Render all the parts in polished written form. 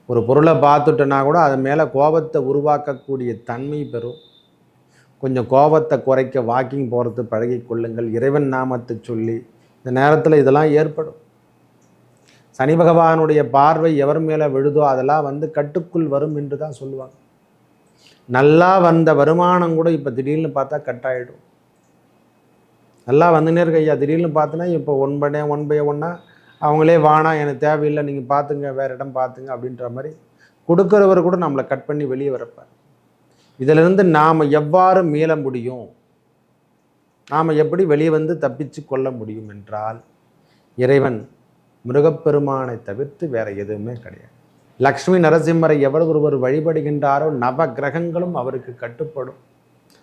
ஒரு பொருளை பார்த்துட்டோன்னா கூட அது மேலே கோபத்தை உருவாக்கக்கூடிய தன்மை பெறும். கொஞ்சம் கோபத்தை குறைக்க வாக்கிங் போகிறது பழகி கொள்ளுங்கள். இறைவன் நாமத்தை சொல்லி இந்த நேரத்தில் இதெல்லாம் ஏற்படும். சனி பகவானுடைய பார்வை எவர் மேலே விழுதோ அதெல்லாம் கட்டுக்குள் வரும் என்று தான் சொல்லுவாங்க. நல்லா வந்த வருமானம் கூட இப்போ திடீர்னு பார்த்தா கட் ஆகிடும். நல்லா வந்துனே இருக்க ஐயா, திடீர்னு பார்த்தோன்னா இப்போ ஒன் பை ஒன்றா அவங்களே வானா எனக்கு தேவையில்லை, நீங்கள் பார்த்துங்க, வேறு இடம் பார்த்துங்க அப்படின்ற மாதிரி கொடுக்குறவர் கூட நம்மளை கட் பண்ணி வெளியே வரப்பார். இதிலிருந்து நாம் எவ்வாறு மீள முடியும், நாம் எப்படி வெளியே தப்பிச்சு கொள்ள முடியும் என்றால், இறைவன் முருகப்பெருமானை தவிர்த்து வேறு எதுவுமே கிடையாது. லக்ஷ்மி நரசிம்மரை எவர் ஒருவர் வழிபடுகின்றாரோ நவ கிரகங்களும் அவருக்கு கட்டுப்படும்.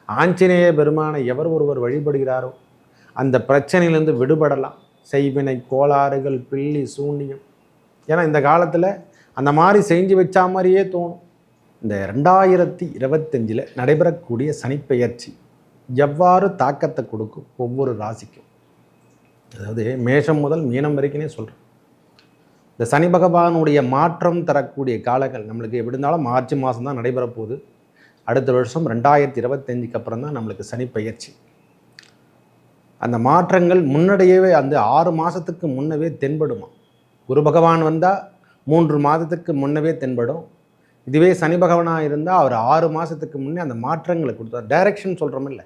ஆஞ்சநேய பெருமானை எவர் ஒருவர் வழிபடுகிறாரோ அந்த பிரச்சனையிலேருந்து விடுபடலாம். செய்வினை கோளாறுகள், பில்லி, சூன்யம், ஏன்னா இந்த காலத்தில் அந்த மாதிரி செஞ்சு வச்சா மாதிரியே தோணும். இந்த 2025 நடைபெறக்கூடிய சனிப்பெயர்ச்சி எவ்வாறு தாக்கத்தை கொடுக்கும் ஒவ்வொரு ராசிக்கும், அதாவது மேஷம் முதல் மீனம் வரைக்குமே சொல்கிறேன். இந்த சனி பகவானுடைய மாற்றம் தரக்கூடிய காலங்கள் நம்மளுக்கு எப்படி இருந்தாலும் மார்ச் மாதம் தான் நடைபெற போகுது. அடுத்த வருஷம் 2025க்கு அப்புறம் தான் நம்மளுக்கு சனி பயிற்சி. அந்த மாற்றங்கள் முன்னாடியவே அந்த 6 மாதத்துக்கு முன்னவே தென்படுமா. குரு பகவான் வந்தால் 3 மாதத்துக்கு முன்னவே தென்படும். இதுவே சனி பகவானாக இருந்தால் அவர் 6 மாதத்துக்கு முன்னே அந்த மாற்றங்களை கொடுத்தார். டைரக்ஷன் சொல்கிறோம் இல்லை,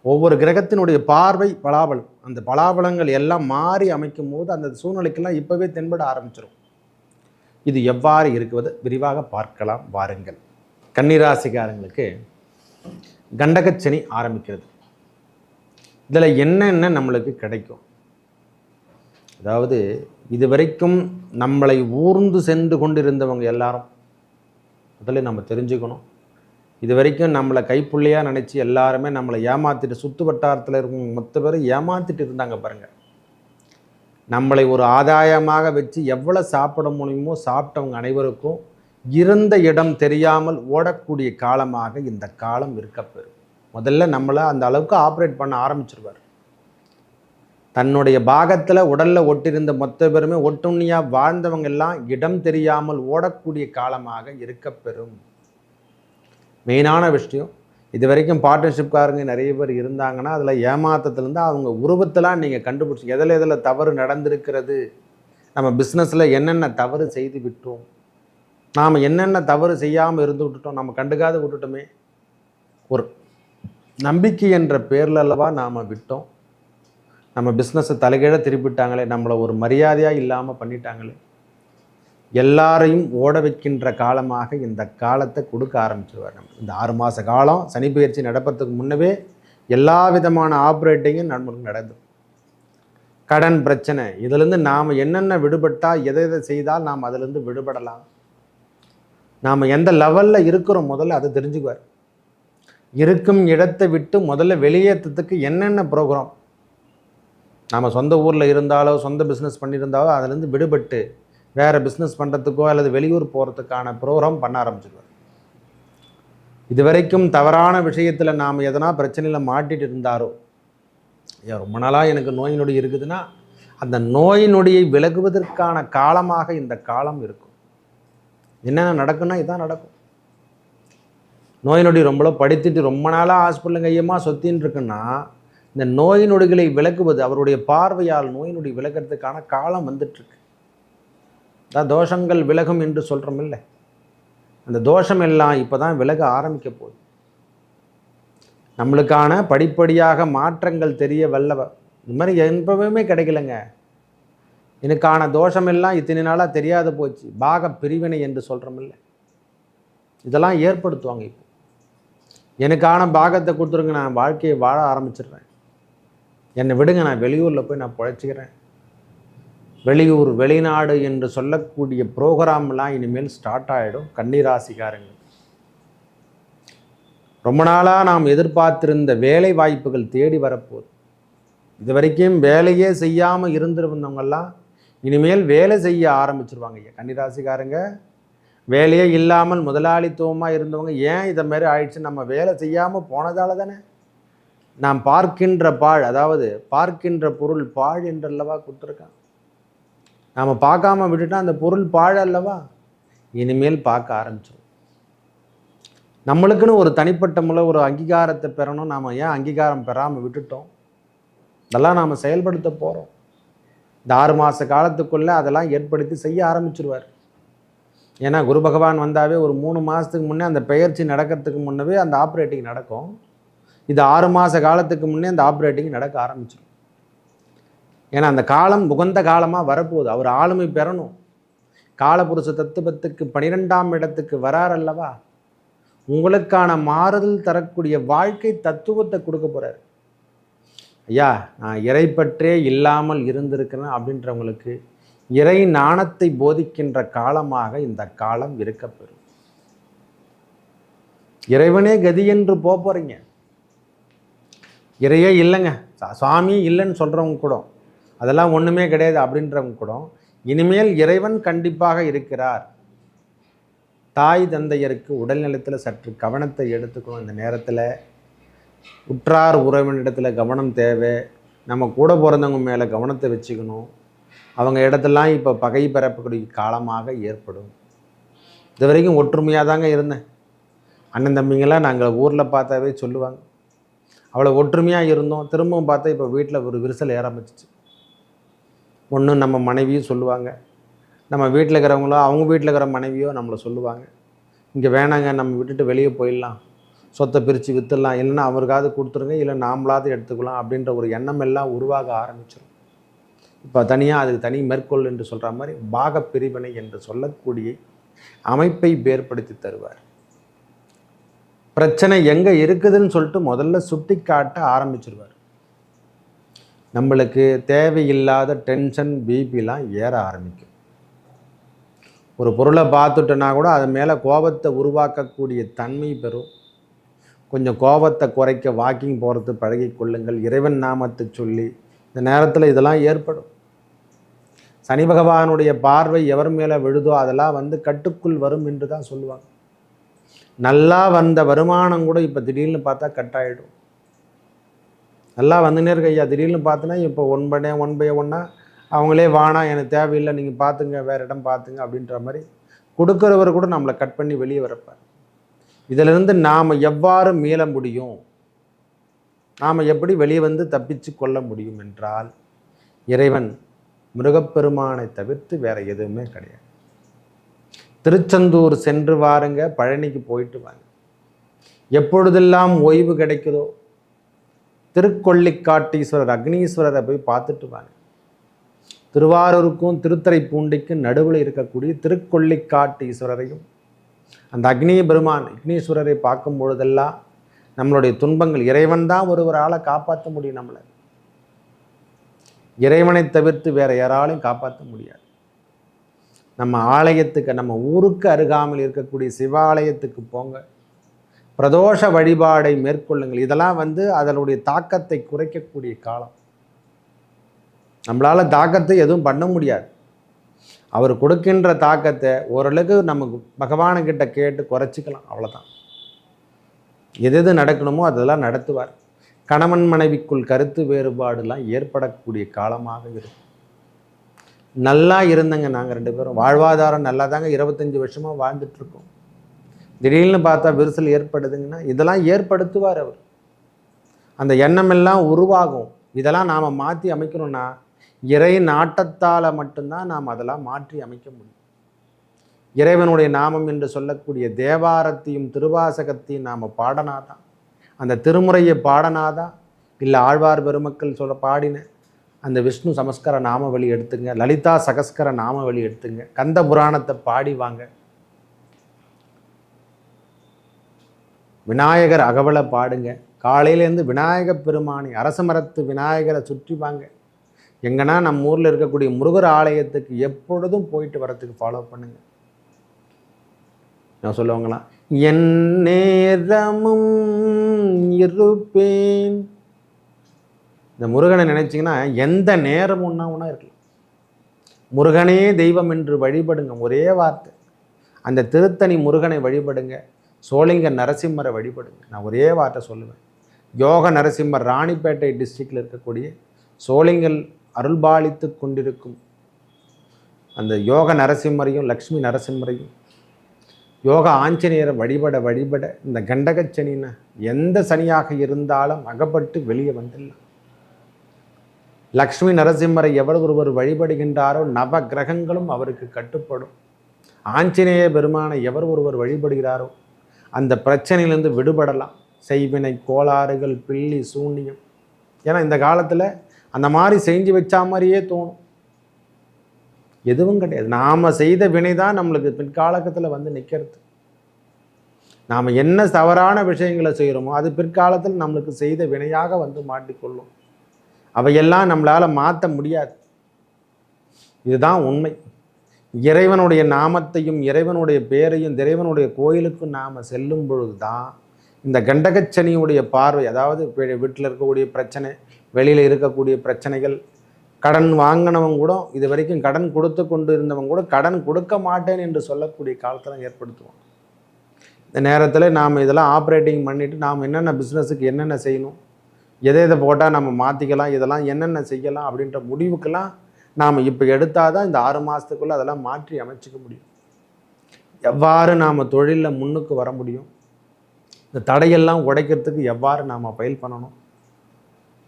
ஒவ்வொரு கிரகத்தினுடைய பார்வை பலாபலம், அந்த பலாபலங்கள் எல்லாம் மாறி அமைக்கும் போது அந்த சூழ்நிலைக்கெல்லாம் இப்போவே தென்பட ஆரம்பிச்சிடும். இது எவ்வாறு இருக்குவது விரிவாக பார்க்கலாம் வாருங்கள். கன்னிராசிக்காரங்களுக்கு கண்டகச்சனி ஆரம்பிக்கிறது. இதில் என்னென்ன நம்மளுக்கு கிடைக்கும், அதாவது இதுவரைக்கும் நம்மளை ஊர்ந்து சென்று கொண்டிருந்தவங்க எல்லாரும் அதில் நம்ம தெரிஞ்சுக்கணும். இது வரைக்கும் நம்மளை கைப்புள்ளையாக நினச்சி எல்லாருமே நம்மளை ஏமாற்றிட்டு, சுற்று வட்டாரத்தில் இருக்கவங்க மொத்த பேரும் ஏமாற்றிட்டு இருந்தாங்க பாருங்கள். நம்மளை ஒரு ஆதாயமாக வச்சு எவ்வளோ சாப்பிட முடியுமோ சாப்பிட்டவங்க அனைவருக்கும் இருந்த இடம் தெரியாமல் ஓடக்கூடிய காலமாக இந்த காலம் இருக்கப்பெறும். முதல்ல நம்மளை அந்த அளவுக்கு ஆப்ரேட் பண்ண ஆரம்பிச்சிருவார். தன்னுடைய பாகத்தில் உடலில் ஒட்டிருந்த மொத்த பேருமே ஒட்டுண்ணியாக வாழ்ந்தவங்க எல்லாம் இடம் தெரியாமல் ஓடக்கூடிய காலமாக இருக்கப்பெறும். மெயினான விஷயம், இது வரைக்கும் பார்ட்னர்ஷிப்காரங்க நிறைய பேர் இருந்தாங்கன்னா அதில் ஏமாற்றத்துலேருந்து அவங்க உருவத்தெல்லாம் நீங்கள் கண்டுபிடிச்சி எதில் தவறு நடந்திருக்கிறது, நம்ம பிஸ்னஸில் என்னென்ன தவறு செய்து விட்டோம், நாம் என்னென்ன தவறு செய்யாமல் இருந்து விட்டுட்டோம், நம்ம கண்டுக்காத விட்டுட்டோமே, ஒரு நம்பிக்கை என்ற பேரில் அல்லவா நாம் விட்டோம். நம்ம பிஸ்னஸை தலைகீழ திருப்பிட்டாங்களே, நம்மளை ஒரு மரியாதையாக இல்லாமல் பண்ணிட்டாங்களே, எல்லாரையும் ஓட வைக்கின்ற காலமாக இந்த காலத்தை கொடுக்க ஆரம்பிச்சிருவார். நம்ம இந்த 6 மாத காலம் சனி பயிற்சி நடப்பதுக்கு முன்னவே எல்லா விதமான ஆப்ரேட்டிங்கும் நம்மளுக்கு நடந்துடும். கடன் பிரச்சனை, இதிலேருந்து நாம் என்னென்ன விடுபட்டால் எதை செய்தால் நாம் அதிலேருந்து விடுபடலாம், நாம் எந்த லெவலில் இருக்கிறோம் முதல்ல அதை தெரிஞ்சுக்குவார். இருக்கும் இடத்தை விட்டு முதல்ல வெளியேற்றத்துக்கு என்னென்ன ப்ரோக்ராம், நாம் சொந்த ஊரில் இருந்தாலோ சொந்த பிஸ்னஸ் பண்ணியிருந்தாலோ அதிலேருந்து விடுபட்டு வேறு பிஸ்னஸ் பண்ணுறதுக்கோ அல்லது வெளியூர் போகிறதுக்கான ப்ரோக்ராம் பண்ண ஆரம்பிச்சிடுவார். இது வரைக்கும் தவறான விஷயத்தில் நாம் எதனா பிரச்சனையில் மாட்டிகிட்டு இருந்தாரோ, ரொம்ப நாளாக எனக்கு நோய் நொடி இருக்குதுன்னா அந்த நோய் நொடியை விலகுவதற்கான காலமாக இந்த காலம் இருக்கும். என்னென்ன நடக்குன்னா இதான் நடக்கும். நோய் நொடி ரொம்ப படித்துட்டு ரொம்ப நாளாக ஹாஸ்பிட்டலுங்க கையமாக சொத்தின்னு இருக்குன்னா இந்த நோய் நொடிகளை விலக்குவது அவருடைய பார்வையால் நோய் நொடி விலகிறதுக்கான காலம் வந்துட்டுருக்கு. அதான் தோஷங்கள் விலகும் என்று சொல்கிறோம் இல்லை, அந்த தோஷம் எல்லாம் இப்போ தான் விலக ஆரம்பிக்க போகுது. நம்மளுக்கான படிப்படியாக மாற்றங்கள் தெரிய வல்லவ. இது மாதிரி எப்பவுமே கிடைக்கலங்க. எனக்கான தோஷம் எல்லாம் இத்தனை நாளாக தெரியாத போச்சு, பாக பிரிவினை என்று சொல்கிறோம் இல்லை, இதெல்லாம் ஏற்படுத்துவாங்க. இப்போ எனக்கான பாகத்தை கொடுத்துருங்க, நான் வாழ்க்கையை வாழ ஆரம்பிச்சிடுறேன், என்னை விடுங்க, நான் வெளியூரில் போய் நான் பிழைச்சிக்கிறேன். வெளியூர் வெளிநாடு என்று சொல்லக்கூடிய ப்ரோக்ராம்லாம் இனிமேல் ஸ்டார்ட் ஆகிடும். கன்னிராசிக்காரங்க ரொம்ப நாளாக நாம் எதிர்பார்த்திருந்த வேலை வாய்ப்புகள் தேடி வரப்போகுது. இது வரைக்கும் வேலையே செய்யாமல் இருந்திருந்தவங்கெல்லாம் இனிமேல் வேலை செய்ய ஆரம்பிச்சிருவாங்க. கன்னிராசிக்காரங்க வேலையே இல்லாமல் முதலாளித்துவமாக இருந்தவங்க ஏன் இதை மாதிரி ஆயிடுச்சு, நம்ம வேலை செய்யாமல் போனதால தானே. நாம் பார்க்கின்ற பாழ், அதாவது பார்க்கின்ற பொருள் பாழ் என்றல்லவா கொடுத்துருக்கான். நாம் பார்க்காம விட்டுட்டா அந்த பொருள் பாழ் அல்லவா. இனிமேல் பார்க்க ஆரம்பிச்சிடும். நம்மளுக்குன்னு ஒரு தனிப்பட்ட முறையில் ஒரு அங்கீகாரத்தை பெறணும். நாம் ஏன் அங்கீகாரம் பெறாமல் விட்டுட்டோம்? இதெல்லாம் நாம் செயல்படுத்த போகிறோம். இந்த 6 மாத காலத்துக்குள்ளே அதெல்லாம் ஏற்படுத்தி செய்ய ஆரம்பிச்சிருவார். ஏன்னா குரு பகவான் வந்தாவே ஒரு 3 மாதத்துக்கு முன்னே அந்த பெயர்ச்சி நடக்கிறதுக்கு முன்னவே அந்த ஆப்ரேட்டிங் நடக்கும். இது 6 மாத காலத்துக்கு முன்னே அந்த ஆப்ரேட்டிங் நடக்க ஆரம்பிச்சிடும். ஏன்னா அந்த காலம் உகந்த காலமாக வரப்போகுது. அவர் ஆளுமை பெறணும். காலபுருஷ தத்துவத்துக்கு 12ஆம் இடத்துக்கு வரார் அல்லவா? உங்களுக்கான மாறுதல் தரக்கூடிய வாழ்க்கை தத்துவத்தை கொடுக்க போகிறார். ஐயா, நான் இறைப்பற்றே இல்லாமல் இருந்திருக்கிறேன் அப்படின்றவங்களுக்கு இறை ஞானத்தை போதிக்கின்ற காலமாக இந்த காலம் இருக்கப்பெறும். இறைவனே கதி என்று போகிறீங்க. இறையே இல்லைங்க, சுவாமி இல்லைன்னு சொல்கிறவங்க கூட, அதெல்லாம் ஒன்றுமே கிடையாது அப்படின்றவங்க கூட, இனிமேல் இறைவன் கண்டிப்பாக இருக்கிறார். தாய் தந்தையருக்கு உடல்நலத்தில் சற்று கவனத்தை எடுத்துக்கணும். இந்த நேரத்தில் உற்றார் உறவினிடத்தில் கவனம் தேவை. நம்ம கூட பிறந்தவங்க மேலே கவனத்தை வச்சுக்கணும். அவங்க இடத்துலாம் இப்போ பகை பெறக்கூடிய காலமாக ஏற்படும். இது வரைக்கும் ஒற்றுமையாக தாங்க இருந்தேன். அண்ணன் தம்பிங்களாம் நாங்கள் ஊரில் பார்த்தாவே சொல்லுவாங்க, அவ்வளோ ஒற்றுமையாக இருந்தோம். திரும்பவும் பார்த்தா இப்போ வீட்டில் ஒரு விரிசல் ஆரம்பிச்சிச்சு. ஒன்று நம்ம மனைவியும் சொல்லுவாங்க, நம்ம வீட்டில் இருக்கிறவங்களோ அவங்க வீட்டில் இருக்கிற மனைவியோ நம்மளை சொல்லுவாங்க, இங்கே வேணாங்க, நம்ம விட்டுட்டு வெளியே போயிடலாம், சொத்தை பிரித்து விற்றுடலாம், இல்லைன்னா அவருக்காவது கொடுத்துருங்க, இல்லை நாமளாவது எடுத்துக்கலாம் அப்படின்ற ஒரு எண்ணம் எல்லாம் உருவாக ஆரம்பிச்சிடும். இப்போ தனியாக அதுக்கு தனி மேற்கொள் என்று சொல்கிற மாதிரி பாக பிரிவினை என்று சொல்லக்கூடிய அமைப்பை ஏற்படுத்தி தருவார். பிரச்சனை எங்கே இருக்குதுன்னு சொல்லிட்டு முதல்ல சுட்டி காட்ட ஆரம்பிச்சிருவார். நம்மளுக்கு தேவையில்லாத டென்ஷன் பிபிலாம் ஏற ஆரம்பிக்கும். ஒரு பொருளை பார்த்துட்டோன்னா கூட அது மேலே கோபத்தை உருவாக்கக்கூடிய தன்மை பெறும். கொஞ்சம் கோபத்தை குறைக்க வாக்கிங் போகிறது பழகி கொள்ளுங்கள். இறைவன் நாமத்தை சொல்லி இந்த நேரத்தில் இதெல்லாம் ஏற்படும். சனி பகவானுடைய பார்வை எவர் மேலே விழுதோ அதெல்லாம் கட்டுக்குள் வரும் என்று தான் சொல்லுவாங்க. நல்லா வந்த வருமானம் கூட இப்போ திடீர்னு பார்த்தா கட் ஆகிடும். நல்லா வந்துன்னே இருக்கு ஐயா, திடீர்னு பார்த்தோன்னா இப்போ ஒன் பை ஒன்னாக அவங்களே வானா, எனக்கு தேவையில்லை, நீங்கள் பார்த்துங்க, வேறு இடம் பார்த்துங்க அப்படின்ற மாதிரி கொடுக்குறவர் கூட நம்மளை கட் பண்ணி வெளியே வரப்பார். இதிலிருந்து நாம் எவ்வாறு மீள முடியும், நாம் எப்படி வெளியே தப்பிச்சு கொள்ள முடியும் என்றால், இறைவன் முருகப்பெருமானை தவிர்த்து வேறு எதுவுமே கிடையாது. திருச்செந்தூர் சென்று வாருங்க, பழனிக்கு போயிட்டு வாங்க. எப்பொழுதெல்லாம் ஓய்வு கிடைக்குதோ திருக்கொள்ளிக்காட்டீஸ்வரர் அக்னீஸ்வரரை போய் பார்த்துட்டு வாங்க. திருவாரூருக்கும் திருத்துறைப்பூண்டிக்கும் நடுவில் இருக்கக்கூடிய திருக்கொள்ளிக்காட்டீஸ்வரரையும் அந்த அக்னி பெருமான் அக்னீஸ்வரரை பார்க்கும் பொழுதெல்லாம் நம்மளுடைய துன்பங்கள், இறைவன் தான் ஒருவரால் காப்பாற்ற முடியும். நம்மளை இறைவனை தவிர்த்து வேற யாராலையும் காப்பாற்ற முடியாது. நம்ம ஆலயத்துக்கு, நம்ம ஊருக்கு அருகாமல் இருக்கக்கூடிய சிவாலயத்துக்கு போங்க, பிரதோஷ வழிபாடை மேற்கொள்ளுங்கள். இதெல்லாம் அதனுடைய தாக்கத்தை குறைக்கக்கூடிய காலம். நம்மளால் தாக்கத்தை எதுவும் பண்ண முடியாது. அவர் கொடுக்கின்ற தாக்கத்தை ஓரளவுக்கு நமக்கு பகவானுக்கிட்ட கேட்டு குறைச்சிக்கலாம், அவ்வளோதான். எது நடக்கணுமோ அதெல்லாம் நடத்துவார். கணவன் மனைவிக்குள் கருத்து வேறுபாடுலாம் ஏற்படக்கூடிய காலமாக இருக்கும். நல்லா இருந்தங்க, நாங்கள் 2 பேரும் வாழ்வாதாரம் நல்லா தாங்க 25 வருஷமாக வாழ்ந்துட்டுருக்கோம். திடீர்னு பார்த்தா விரிசல் ஏற்படுதுங்கன்னா இதெல்லாம் ஏற்படுத்துவார் அவர். அந்த எண்ணமெல்லாம் உருவாகும். இதெல்லாம் நாம் மாற்றி அமைக்கணும்னா இறை நாட்டத்தால் மட்டும்தான் நாம் அதெல்லாம் மாற்றி அமைக்க முடியும். இறைவனுடைய நாமம் என்று சொல்லக்கூடிய தேவாரத்தையும் திருவாசகத்தையும் நாம் பாடனாதான், அந்த திருமுறையை பாடனாதான், இல்லை ஆழ்வார் பெருமக்கள் பாடின அந்த விஷ்ணு சமஸ்கர நாமவழி எடுத்துங்க, லலிதா சகஸ்கர நாமவழி எடுத்துங்க, கந்த புராணத்தை பாடி வாங்க, விநாயகர் அகவலை பாடுங்க, காலையிலேருந்து விநாயக பெருமானை அரச மரத்து விநாயகரை சுற்றி வாங்க. எங்கன்னா நம்ம ஊரில் இருக்கக்கூடிய முருகர் ஆலயத்துக்கு எப்பொழுதும் போயிட்டு வரத்துக்கு ஃபாலோ பண்ணுங்க. நான் சொல்லுவாங்களாம், என் நேரமும் இருப்பேன். இந்த முருகனை நினைச்சிங்கன்னா எந்த நேரமும் ஒன்றா இருக்கலாம். முருகனே தெய்வம் என்று வழிபடுங்க, ஒரே வார்த்தை. அந்த திருத்தணி முருகனை வழிபடுங்க, சோளிங்க நரசிம்மரை வழிபடுங்க. நான் ஒரே வார்த்தை சொல்லுவேன். யோக நரசிம்மர் ராணிப்பேட்டை டிஸ்ட்ரிக்டில் இருக்கக்கூடிய சோளிங்கல் அருள்பாலித்து கொண்டிருக்கும் அந்த யோக நரசிம்மரையும் லக்ஷ்மி நரசிம்மரையும் யோகா ஆஞ்சநேயரை வழிபட வழிபட இந்த கண்டகச்சனின்னு எந்த சனியாக இருந்தாலும் அகப்பட்டு வெளியே வந்துடலாம். லக்ஷ்மி நரசிம்மரை எவர் ஒருவர் வழிபடுகின்றாரோ நவ கிரகங்களும் அவருக்கு கட்டுப்படும். ஆஞ்சநேய பெருமானை எவர் ஒருவர் வழிபடுகிறாரோ அந்த பிரச்சனையிலேருந்து விடுபடலாம். செய்வினை கோளாறுகள் பில்லி சூன்யம், ஏன்னா இந்த காலத்தில் அந்த மாதிரி செஞ்சு வச்சா மாதிரியே தோணும். எதுவும் கிடையாது. நாம் செய்த வினை தான் நம்மளுக்கு பிற்காலத்தில் வந்து நிற்கிறது. நாம் என்ன தவறான விஷயங்களை செய்கிறோமோ அது பிற்காலத்தில் நம்மளுக்கு செய்த வினையாக வந்து மாட்டிக்கொள்ளும். அவையெல்லாம் நம்மளால் மாற்ற முடியாது. இதுதான் உண்மை. இறைவனுடைய நாமத்தையும் இறைவனுடைய பேரையும் இறைவனுடைய கோயிலுக்கும் நாம் செல்லும் பொழுது தான் இந்த கண்டகச்சனியுடைய பார்வை, அதாவது வீட்டில் இருக்கக்கூடிய பிரச்சனை, வெளியில் இருக்கக்கூடிய பிரச்சனைகள், கடன் வாங்கினவங்க கூட இது வரைக்கும் கடன் கொடுத்து கொண்டு இருந்தவங்க கூட கடன் கொடுக்க மாட்டேன் என்று சொல்லக்கூடிய காலத்தில் ஏற்படுத்துவோம். இந்த நேரத்தில் நாம் இதெல்லாம் ஆப்ரேட்டிங் பண்ணிவிட்டு நாம் என்னென்ன பிஸ்னஸுக்கு என்னென்ன செய்யணும், எதை போட்டால் நம்ம மாற்றிக்கலாம், இதெல்லாம் என்னென்ன செய்யலாம் அப்படின்ற முடிவுக்கெல்லாம் நாம் இப்போ எடுத்தால் தான் இந்த 6 மாதத்துக்குள்ளே அதெல்லாம் மாற்றி அமைச்சிக்க முடியும். எவ்வாறு நாம் தொழிலில் முன்னுக்கு வர முடியும், இந்த தடையெல்லாம் உடைக்கிறதுக்கு எவ்வாறு நாம் பயில் பண்ணணும்,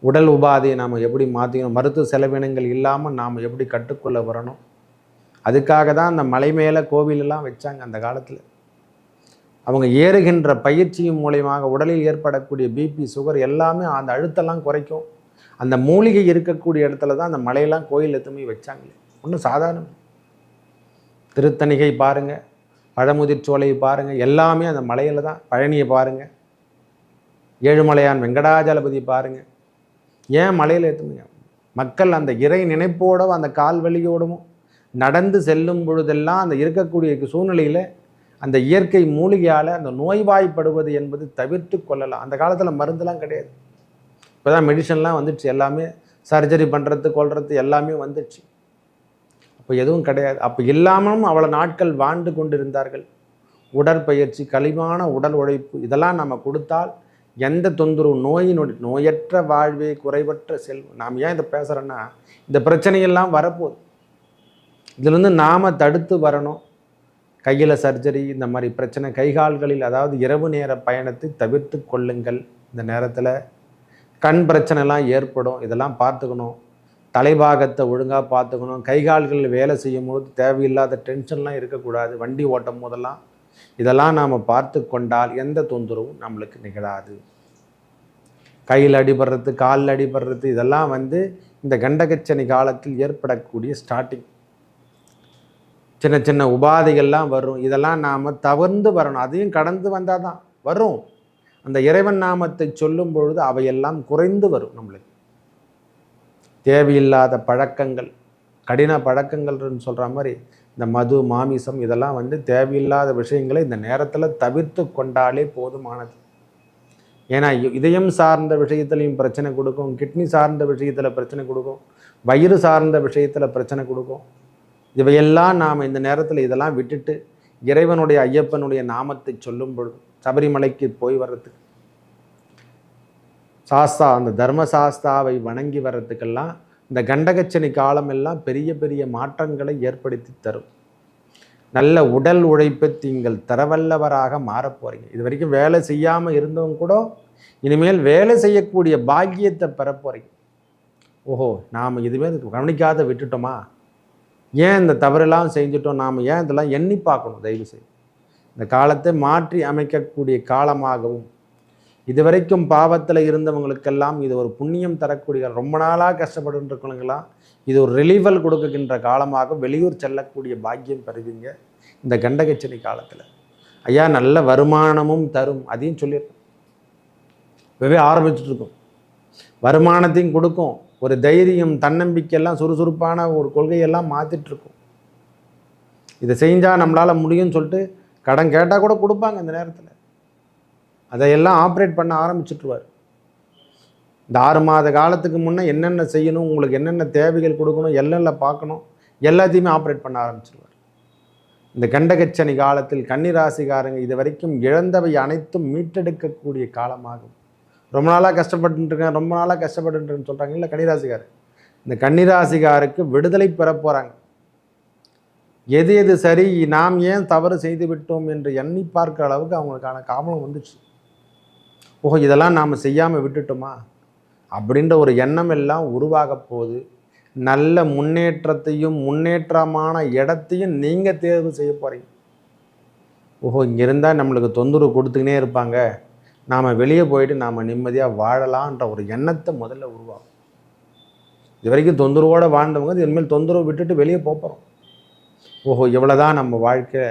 உடல் உபாதையை நாம் எப்படி மாற்றிக்கணும், மருத்துவ செலவினங்கள் இல்லாமல் நாம் எப்படி கட்டுக்குள்ள வரணும். அதுக்காக தான் அந்த மலை மேலே கோவிலெல்லாம் வச்சாங்க அந்த காலத்தில். அவங்க ஏறுகின்ற பயிற்சியின் மூலயமாக உடலில் ஏற்படக்கூடிய பிபி சுகர் எல்லாமே அந்த அழுத்தெல்லாம் குறைக்கும். அந்த மூலிகை இருக்கக்கூடிய இடத்துல தான் அந்த மலையெல்லாம் கோயில் எத்துமே வச்சாங்களே. ஒன்றும் சாதாரணம். திருத்தணிகை பாருங்கள், பழமுதிர் சோலையை பாருங்கள், எல்லாமே அந்த மலையில் தான். பழனியை பாருங்கள், ஏழுமலையான் வெங்கடாஜலபதி பாருங்கள். ஏன் மலையில் ஏற்றுமையா? மக்கள் அந்த இறை நினைப்போடவும் அந்த கால்வழியோடவும் நடந்து செல்லும் பொழுதெல்லாம் அந்த இருக்கக்கூடிய சூழ்நிலையில் அந்த இயற்கை மூலிகையால் அந்த நோய்வாய்ப்படுவது என்பது தவிர்த்து கொள்ளலாம். அந்த காலத்தில் மருந்துலாம் கிடையாது. இப்போ தான் மெடிசன்லாம் வந்துடுச்சு. எல்லாமே சர்ஜரி பண்ணுறது கொள்வது எல்லாமே வந்துடுச்சு. அப்போ எதுவும் கிடையாது. அப்போ இல்லாமலும் அவ்வளோ நாட்கள் வாழ்ந்து கொண்டிருந்தார்கள். உடற்பயிற்சி, கழிவான உடல் உழைப்பு இதெல்லாம் நம்ம கொடுத்தால் எந்த தொந்தரவு, நோயற்ற வாழ்வே குறைவற்ற செல்வம். நாம் ஏன் இதை பேசுகிறோன்னா, இந்த பிரச்சனையெல்லாம் வரப்போகுது. இதிலிருந்து நாம் தடுத்து வரணும். கையில் சர்ஜரி, இந்த மாதிரி பிரச்சனை, கைகால்களில் அதாவது இரவு நேர பயணத்தை தவிர்த்து கொள்ளுங்கள். இந்த நேரத்தில் கண் பிரச்சனைலாம் ஏற்படும். இதெல்லாம் பார்த்துக்கணும். தலைபாகத்தை ஒழுங்காக பார்த்துக்கணும். கைகால்களில் வேலை செய்யும் போது தேவையில்லாத டென்ஷன்லாம் இருக்கக்கூடாது. வண்டி ஓட்டும் போதெல்லாம் இதெல்லாம் நாம் பார்த்து கொண்டால் எந்த தொந்தரவும் நம்மளுக்கு நிகழாது. கையில் அடிபடுறது, காலில் அடிபடுறது இதெல்லாம் வந்து இந்த கண்டகச்சனி காலத்தில் ஏற்படக்கூடிய ஸ்டார்டிங் சின்ன சின்ன உபாதைகள்லாம் வரும். இதெல்லாம் நாம் தவிர்த்து வரணும். அதையும் கடந்து வந்தால் தான் வரும். அந்த இறைவன் நாமத்தை சொல்லும் பொழுது அவையெல்லாம் குறைந்து வரும். நம்மளுக்கு தேவையில்லாத பழக்கங்கள், கடின பழக்கங்கள்னு சொல்கிற மாதிரி இந்த மது, மாமிசம் இதெல்லாம் வந்து தேவையில்லாத விஷயங்களை இந்த நேரத்தில் தவிர்த்து கொண்டாலே போதுமானது. ஏன்னா இதயம் சார்ந்த விஷயத்துலையும் பிரச்சனை கொடுக்கும், கிட்னி சார்ந்த விஷயத்தில் பிரச்சனை கொடுக்கும், வயிறு சார்ந்த விஷயத்தில் பிரச்சனை கொடுக்கும். இவையெல்லாம் நாம் இந்த நேரத்தில் இதெல்லாம் விட்டுட்டு இறைவனுடைய ஐயப்பனுடைய நாமத்தை சொல்லும் பொழுது, சபரிமலைக்கு போய் வர்றதுக்கு, சாஸ்தா அந்த தர்மசாஸ்தாவை வணங்கி வர்றதுக்கெல்லாம் இந்த கண்டகச்சனி காலம் எல்லாம் பெரிய பெரிய மாற்றங்களை ஏற்படுத்தி தரும். நல்ல உடல் உழைப்பை நீங்கள் தரவல்லவராக மாறப்போறீங்க. இது வரைக்கும் வேலை செய்யாமல் இருந்தவங்க கூட இனிமேல் வேலை செய்யக்கூடிய பாக்கியத்தை பெறப்போறீங்க. ஓஹோ, நாம் இதுவே கவனிக்காத விட்டுட்டோமா, ஏன் இந்த தவறெல்லாம் செஞ்சுட்டோம், நாம் ஏன் இதெல்லாம் எண்ணி பார்க்கணும். தயவு செய்து இந்த காலத்தை மாற்றி அமைக்கக்கூடிய காலமாகவும், இதுவரைக்கும் பாவத்தில் இருந்தவங்களுக்கெல்லாம் இது ஒரு புண்ணியம் தரக்கூடிய, ரொம்ப நாளாக கஷ்டப்பட்டு இருக்கணுங்களாம் இது ஒரு ரிலீவல் கொடுக்கின்ற காலமாக வெளியூர் செல்லக்கூடிய பாக்கியம் பெறுவீங்க இந்த கண்டகச்சனி காலத்தில். ஐயா நல்ல வருமானமும் தரும், அதையும் சொல்லியிருக்கோம். இப்போவே ஆரம்பிச்சுட்ருக்கோம். வருமானத்தையும் கொடுக்கும், ஒரு தைரியம், தன்னம்பிக்கையெல்லாம், சுறுசுறுப்பான ஒரு கொள்கையெல்லாம் மாற்றிட்டுருக்கோம். இதை செஞ்சால் நம்மளால் முடியும்னு சொல்லிட்டு கடன் கேட்டால் கூட கொடுப்பாங்க. இந்த நேரத்தில் அதையெல்லாம் ஆப்ரேட் பண்ண ஆரம்பிச்சுட்ருவார். இந்த 6 மாத காலத்துக்கு முன்னே என்னென்ன செய்யணும், உங்களுக்கு என்னென்ன தேவைகள் கொடுக்கணும், எல்லாம் பார்க்கணும், எல்லாத்தையுமே ஆப்ரேட் பண்ண ஆரம்பிச்சிருவார். இந்த கண்டகச்சனி காலத்தில் கன்னிராசிக்காரங்க இது வரைக்கும் இழந்தவை அனைத்தும் மீட்டெடுக்கக்கூடிய காலமாகும். ரொம்ப நாளாக கஷ்டப்பட்டுருக்கேன், ரொம்ப நாளாக கஷ்டப்பட்டுருன்னு சொல்கிறாங்க இல்லை கன்னிராசிக்காரர். இந்த கன்னிராசிக்காருக்கு விடுதலை பெற போகிறாங்க. எது எது சரி, நாம் ஏன் தவறு செய்து விட்டோம் என்று எண்ணி பார்க்குற அளவுக்கு அவங்களுக்கான காலம் வந்துச்சு. ஓஹோ, இதெல்லாம் நாம் செய்யாமல் விட்டுட்டோமா அப்படின்ற ஒரு எண்ணம் எல்லாம் உருவாக போகுது. நல்ல முன்னேற்றத்தையும் முன்னேற்றமான இடத்தையும் நீங்கள் தேர்வு செய்ய போகிறீங்க. ஓஹோ, இங்கே இருந்தால் நம்மளுக்கு தொந்தரவு கொடுத்துக்கினே இருப்பாங்க, நாம் வெளியே போயிட்டு நாம் நிம்மதியாக வாழலான்ற ஒரு எண்ணத்தை முதல்ல உருவாகும். இது வரைக்கும் தொந்தரவோடு வாழ்ந்தவங்க இனிமேல் தொந்தரவு விட்டுட்டு வெளியே போகிறோம். ஓஹோ, இவ்வளோ தான் நம்ம வாழ்க்கை,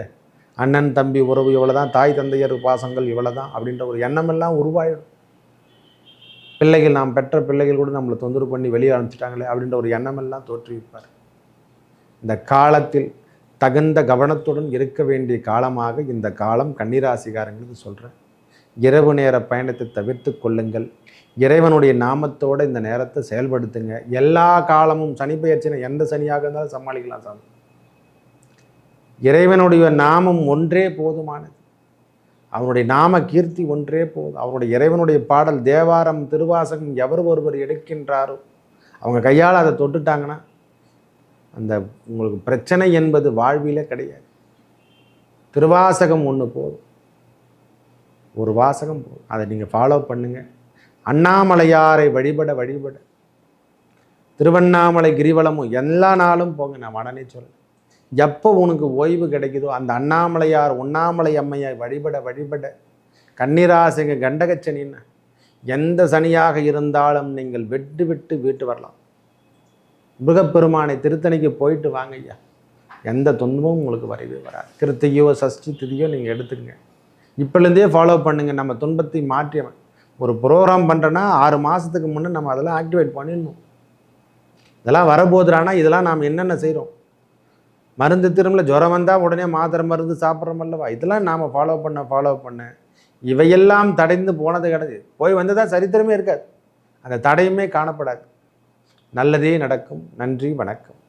அண்ணன் தம்பி உறவு இவ்வளோ தான், தாய் தந்தையர் பாசங்கள் இவ்வளோ தான் அப்படின்ற ஒரு எண்ணமெல்லாம் உருவாயிடும். பிள்ளைகள், நாம் பெற்ற பிள்ளைகள் கூட நம்மளை தொந்தரவு பண்ணி வெளியே அனுப்பிச்சிட்டாங்களே அப்படின்ற ஒரு எண்ணமெல்லாம் தோற்றுவிப்பார். இந்த காலத்தில் தகுந்த கவனத்துடன் இருக்க வேண்டிய காலமாக இந்த காலம் கன்னிராசிக்காரங்களுக்கு சொல்கிறேன். இரவு நேர பயணத்தை தவிர்த்து கொள்ளுங்கள். இறைவனுடைய நாமத்தோடு இந்த நேரத்தை செயல்படுத்துங்க. எல்லா காலமும் சனி பெயர்ச்சினா எந்த சனியாக இருந்தாலும் சமாளிக்கலாம் சாமி. இறைவனுடைய நாமம் ஒன்றே போதுமானது. அவனுடைய நாம கீர்த்தி ஒன்றே போதும். அவருடைய இறைவனுடைய பாடல் தேவாரம் திருவாசகம் எவர் ஒருவர் எடுக்கின்றாரோ அவங்க கையால் அதை தொட்டுட்டாங்கன்னா அந்த உங்களுக்கு பிரச்சனை என்பது வாழ்விலே கிடையாது. திருவாசகம் ஒன்று போதும், ஒரு வாசகம் போதும். அதை நீங்கள் ஃபாலோ பண்ணுங்கள். அண்ணாமலையாரை வழிபட வழிபட திருவண்ணாமலை கிரிவலமும் எல்லா நாளும் போங்க. நான் உடனே சொல்ல, எப்போ உனக்கு ஓய்வு கிடைக்குதோ அந்த அண்ணாமலையார் உண்ணாமலை அம்மையை வழிபட வழிபட கன்னிராசிங்க கண்டகச்சனின்னு எந்த சனியாக இருந்தாலும் நீங்கள் வெட்டு விட்டு வீட்டு வரலாம். முருகப்பெருமானை திருத்தணிக்கு போயிட்டு வாங்க ஐயா, எந்த துன்பமும் உங்களுக்கு வரவே வராது. கிருத்திகையோ சஷ்டி திதியோ நீங்கள் எடுத்துக்கங்க. இப்போலேருந்தே ஃபாலோ பண்ணுங்கள். நம்ம துன்பத்தை மாற்றியவன் ஒரு ப்ரோக்ராம் பண்ணுறேன்னா 6 மாதத்துக்கு முன்னே நம்ம அதெல்லாம் ஆக்டிவேட் பண்ணிடணும். இதெல்லாம் வரபோதுறானா இதெல்லாம் நாம் என்னென்ன செய்கிறோம்? மருந்து திரும்பல ஜுரம் வந்தால் உடனே மாத்திரை மருந்து சாப்பிட்றோம் அல்லவா? இதெல்லாம் நாம் ஃபாலோ பண்ண இவையெல்லாம் தடைந்து போனது கிடையாது. போய் வந்ததாக சரித்திரமே இருக்காது, அந்த தடையுமே காணப்படாது. நல்லதே நடக்கும். நன்றி, வணக்கம்.